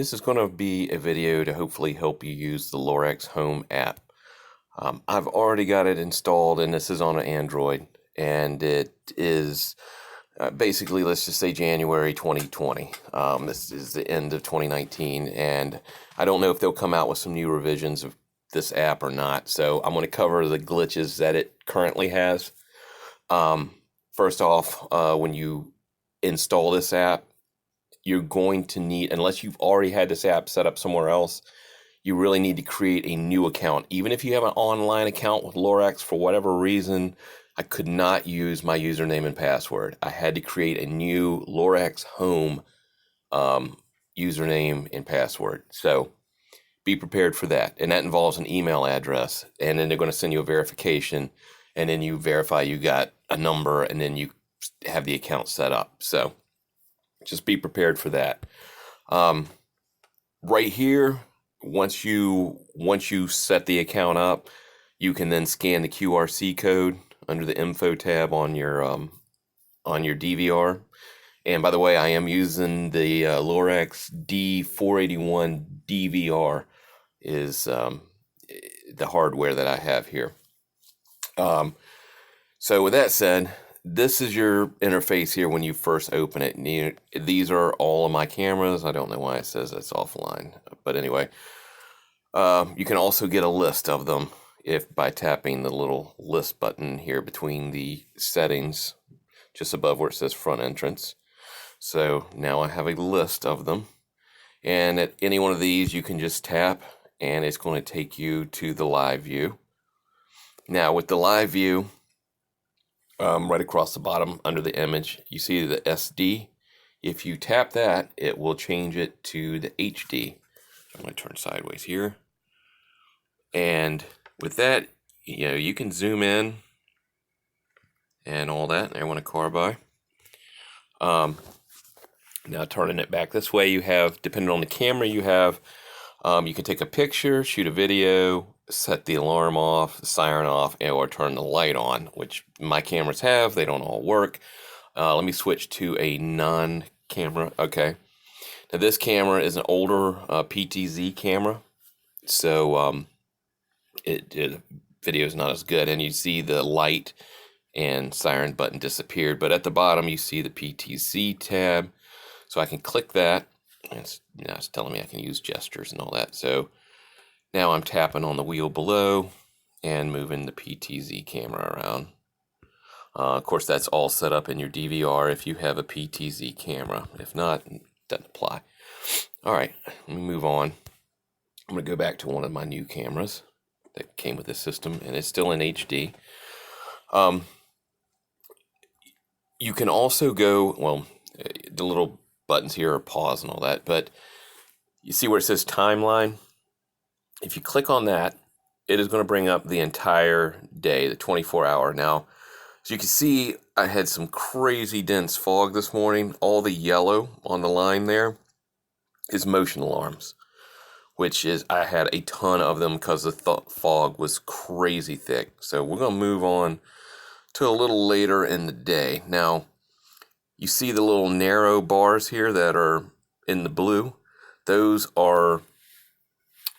This is going to be a video to hopefully help you use the Lorex Home app. I've already got it installed, and this is on an Android, and it is basically, let's just say January 2020. This is the end of 2019, and I don't know if they'll come out with some new revisions of this app or not, so I'm going to cover the glitches that it currently has. First off, when you install this app, you're going to need, unless you've already had this app set up somewhere else, you really need to create a new account. Even if you have an online account with Lorex, for whatever reason, I could not use my username and password. I had to create a new Lorex Home username and password. So be prepared for that. And that involves an email address. And then they're going to send you a verification. And then you verify you got a number, and then you have the account set up. So just be prepared for that. Right here, once you set the account up, you can then scan the QRC code under the info tab on your DVR. And by the way, I am using the Lorex D841 DVR is the hardware that I have here. So with that said, this is your interface here when you first open it. These are all of my cameras. I don't know why it says it's offline, but anyway, you can also get a list of them by tapping the little list button here between the settings, just above where it says front entrance. So now I have a list of them, and at any one of these you can just tap, and it's going to take you to the live view. Now with the live view, right across the bottom under the image, you see the SD. If you tap that, it will change it to the HD. I'm going to turn sideways here. And with that, you can zoom in and all that. I want a car by. Now turning it back this way, you have, depending on the camera you have, you can take a picture, shoot a video, set the alarm off, the siren off, or turn the light on, which my cameras have. They don't all work. Let me switch to a non-camera. Okay. Now this camera is an older PTZ camera, so video is not as good, and you see the light and siren button disappeared. But at the bottom, you see the PTZ tab, so I can click that. And it's telling me I can use gestures and all that. So now I'm tapping on the wheel below and moving the PTZ camera around. Of course, that's all set up in your DVR if you have a PTZ camera. If not, it doesn't apply. All right, let me move on. I'm going to go back to one of my new cameras that came with this system, and it's still in HD. You can also go, well, the little buttons here are pause and all that, but you see where it says timeline? If you click on that, it is going to bring up the entire day, the 24-hour. Now, as you can see, I had some crazy dense fog this morning. All the yellow on the line there is motion alarms, which is, I had a ton of them because the fog was crazy thick. So we're going to move on to a little later in the day. Now, you see the little narrow bars here that are in the blue? Those are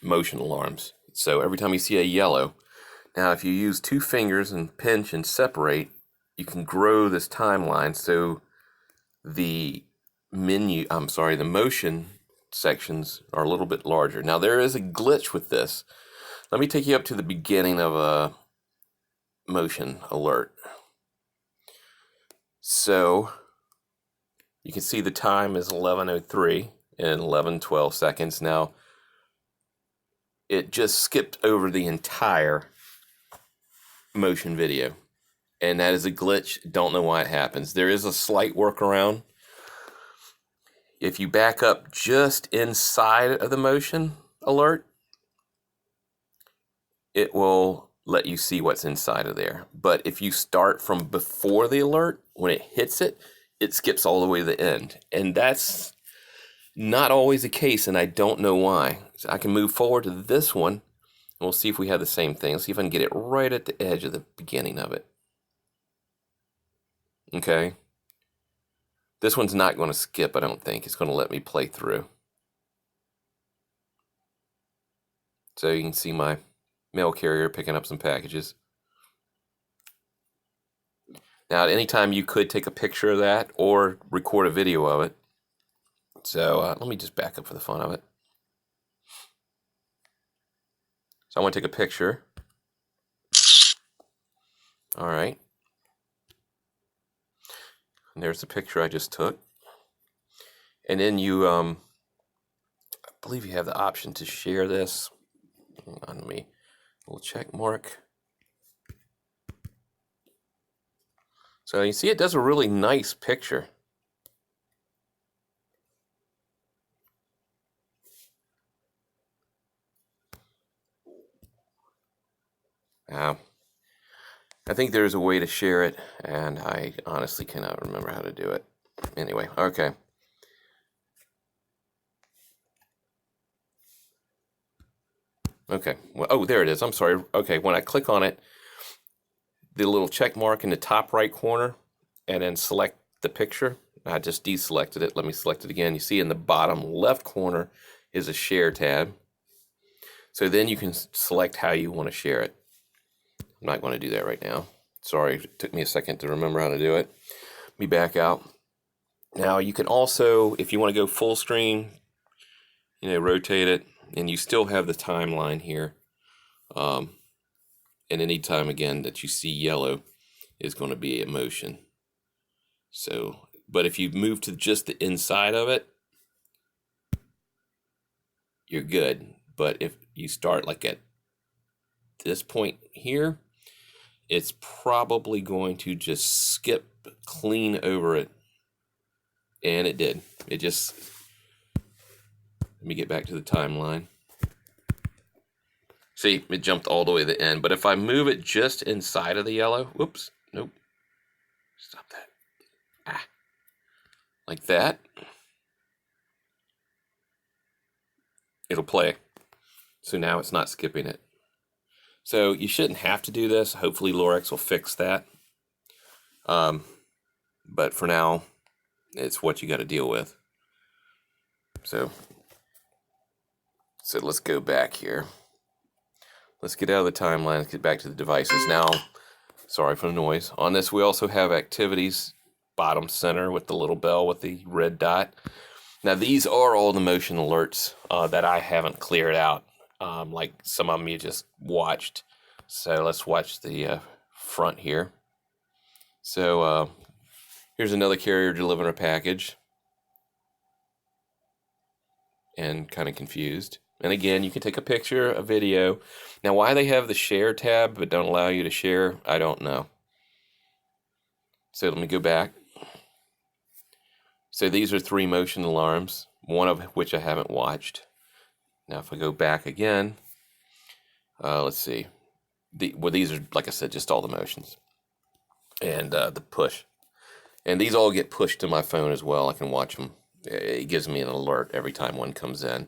motion alarms. So every time you see a yellow, now if you use two fingers and pinch and separate, you can grow this timeline so the motion sections are a little bit larger. Now there is a glitch with this. Let me take you up to the beginning of a motion alert. So you can see the time is 11:03 and 11:12 seconds. Now, it just skipped over the entire motion video, and that is a glitch. Don't know why it happens. There is a slight workaround. If you back up just inside of the motion alert, it will let you see what's inside of there. But if you start from before the alert, when it hits it, it skips all the way to the end. And that's not always the case, and I don't know why. So I can move forward to this one, and we'll see if we have the same thing. Let's see if I can get it right at the edge of the beginning of it. Okay. This one's not going to skip, I don't think. It's going to let me play through. So you can see my mail carrier picking up some packages. Now, at any time you could take a picture of that or record a video of it. So let me just back up for the fun of it. So I want to take a picture. All right. And there's the picture I just took. And then you, I believe you have the option to share this. Hang on, let me, a little check mark. So you see it does a really nice picture. Now, I think there's a way to share it, and I honestly cannot remember how to do it. Anyway, okay. Okay, well, oh, there it is. I'm sorry. Okay, when I click on it, the little check mark in the top right corner, and then select the picture. I just deselected it. Let me select it again. You see in the bottom left corner is a share tab. So then you can select how you want to share it. I'm not going to do that right now. Sorry, it took me a second to remember how to do it. Let me back out. Now you can also, if you want to go full screen, rotate it, and you still have the timeline here. And any time again that you see yellow is going to be a motion. So, but if you move to just the inside of it, you're good. But if you start like at this point here, it's probably going to just skip clean over it. And it did. It just, let me get back to the timeline. See, it jumped all the way to the end. But if I move it just inside of the yellow, whoops, nope. Stop that. Like that. It'll play. So now it's not skipping it. So you shouldn't have to do this. Hopefully Lorex will fix that. But for now, it's what you got to deal with. So let's go back here. Let's get out of the timeline. Let's get back to the devices. Now, sorry for the noise. On this, we also have activities, bottom center with the little bell with the red dot. Now, these are all the motion alerts that I haven't cleared out, like some of them you just watched. So let's watch the front here. So here's another carrier delivering a package. And kind of confused. And again, you can take a picture, a video. Now, why they have the share tab but don't allow you to share, I don't know. So let me go back. So these are 3 motion alarms, one of which I haven't watched. Now, if I go back again, let's see. These are, like I said, just all the motions. And the push. And these all get pushed to my phone as well. I can watch them. It gives me an alert every time one comes in.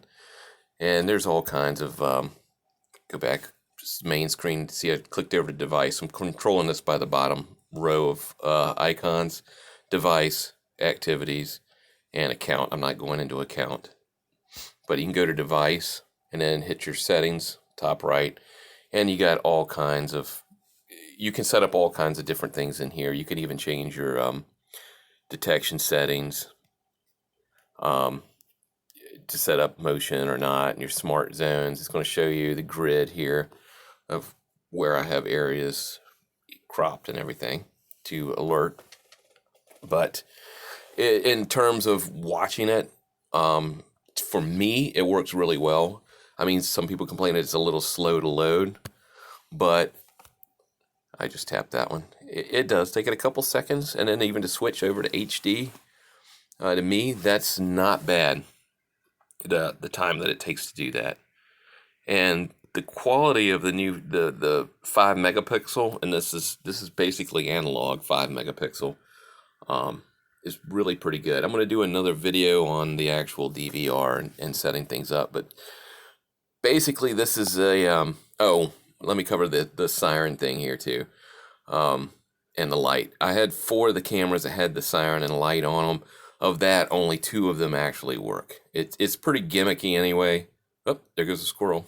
And there's all kinds of, go back, just main screen. See, I clicked over to device. I'm controlling this by the bottom row of icons. Device, activities, and account. I'm not going into account. But you can go to device and then hit your settings, top right. And you got all kinds of, you can set up all kinds of different things in here. You can even change your detection settings. To set up motion or not, and your smart zones. It's going to show you the grid here of where I have areas cropped and everything to alert. But in terms of watching it, for me, it works really well. I mean, some people complain it's a little slow to load, but I just tapped that one. It does take it a couple seconds, and then even to switch over to HD, to me, that's not bad. The time that it takes to do that, and the quality of the new the 5 megapixel, and this is basically analog 5 megapixel, is really pretty good. I'm going to do another video on the actual DVR and setting things up, but basically this is a let me cover the siren thing here too, and the light. I had 4 of the cameras that had the siren and light on them. Of that, only 2 of them actually work. It's pretty gimmicky anyway. Oh, there goes a squirrel.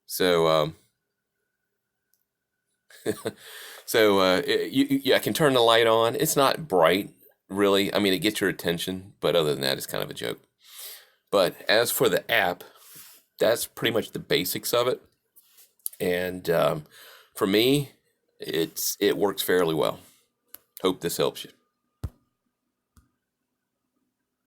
So, I can turn the light on. It's not bright, really. I mean, it gets your attention, but other than that, it's kind of a joke. But as for the app, that's pretty much the basics of it. And for me, it works fairly well. Hope this helps you.